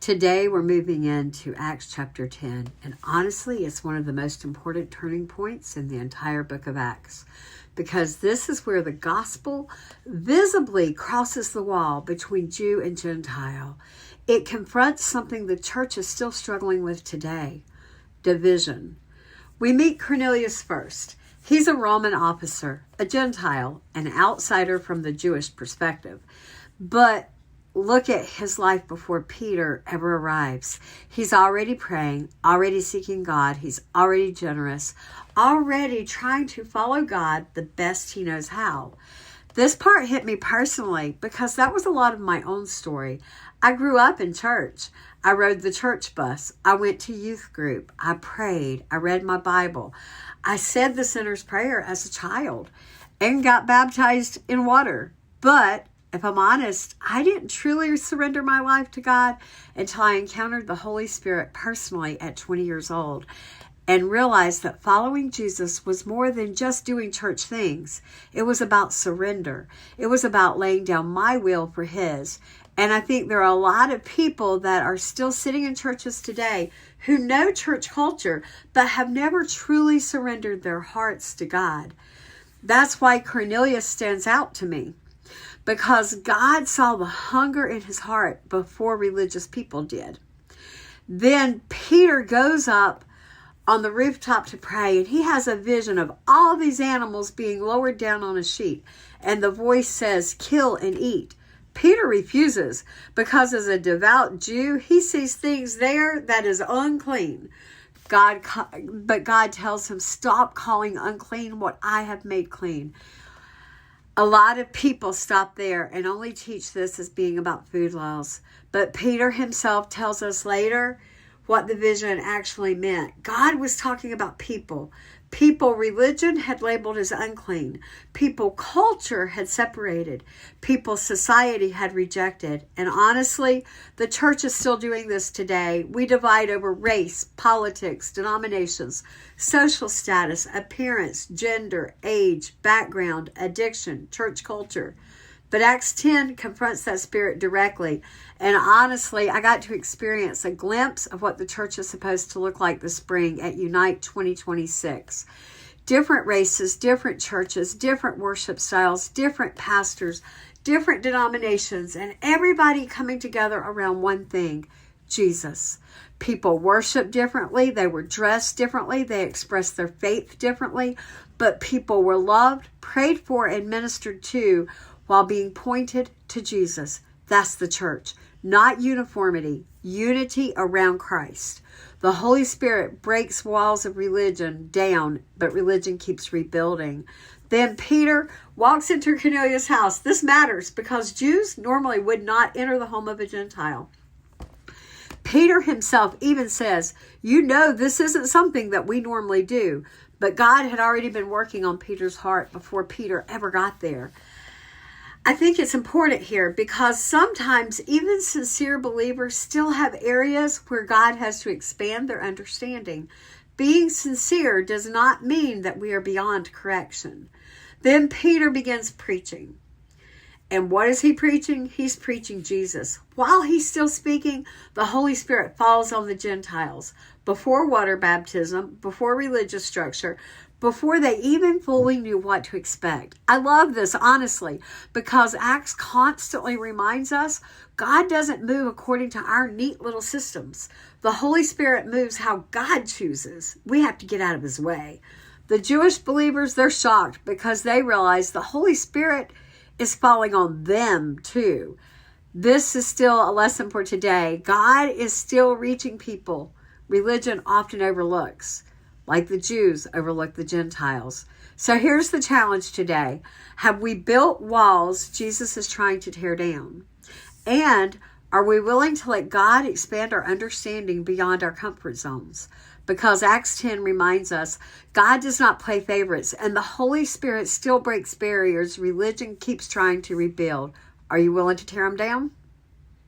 Today we're moving into Acts chapter 10, and honestly, it's one of the most important turning points in the entire book of Acts, because this is where the gospel visibly crosses the wall between Jew and Gentile. It confronts something the church is still struggling with today: division. We meet Cornelius first. He's a Roman officer, a Gentile, an outsider from the Jewish perspective. But look at his life before Peter ever arrives. He's already praying, already seeking God. He's already generous, already trying to follow God the best he knows how. This part hit me personally because that was a lot of my own story. I grew up in church. I rode the church bus. I went to youth group. I prayed. I read my Bible. I said the sinner's prayer as a child and got baptized in water. But if I'm honest, I didn't truly surrender my life to God until I encountered the Holy Spirit personally at 20 years old and realized that following Jesus was more than just doing church things. It was about surrender. It was about laying down my will for His. And I think there are a lot of people that are still sitting in churches today who know church culture, but have never truly surrendered their hearts to God. That's why Cornelius stands out to me, because God saw the hunger in his heart before religious people did. Then Peter goes up on the rooftop to pray, and he has a vision of all these animals being lowered down on a sheet. And the voice says, "Kill and eat." Peter refuses because as a devout Jew, he sees things there that is unclean. But God tells him, "Stop calling unclean what I have made clean." A lot of people stop there and only teach this as being about food laws. But Peter himself tells us later what the vision actually meant. God was talking about people. People religion had labeled as unclean. People culture had separated. People society had rejected. And honestly, the church is still doing this today. We divide over race, politics, denominations, social status, appearance, gender, age, background, addiction, church culture. But Acts 10 confronts that spirit directly. And honestly, I got to experience a glimpse of what the church is supposed to look like this spring at Unite 2026. Different races, different churches, different worship styles, different pastors, different denominations, and everybody coming together around one thing: Jesus. People worship differently. They were dressed differently. They expressed their faith differently. But people were loved, prayed for, and ministered to while being pointed to Jesus. That's the church. Not uniformity, unity around Christ. The Holy Spirit breaks walls of religion down, but religion keeps rebuilding. Then Peter walks into Cornelius' house. This matters because Jews normally would not enter the home of a Gentile. Peter himself even says, "You know, this isn't something that we normally do." But God had already been working on Peter's heart before Peter ever got there. I think it's important here because sometimes even sincere believers still have areas where God has to expand their understanding. Being sincere does not mean that we are beyond correction. Then Peter begins preaching. And what is he preaching? He's preaching Jesus. While he's still speaking, the Holy Spirit falls on the Gentiles before water baptism, before religious structure, before they even fully knew what to expect. I love this, honestly, because Acts constantly reminds us God doesn't move according to our neat little systems. The Holy Spirit moves how God chooses. We have to get out of his way. The Jewish believers, they're shocked because they realize the Holy Spirit is falling on them too. This is still a lesson for today. God is still reaching people religion often overlooks, like the Jews overlooked the Gentiles. So here's the challenge today. Have we built walls Jesus is trying to tear down? And are we willing to let God expand our understanding beyond our comfort zones? Because Acts 10 reminds us God does not play favorites, and the Holy Spirit still breaks barriers religion keeps trying to rebuild. Are you willing to tear them down?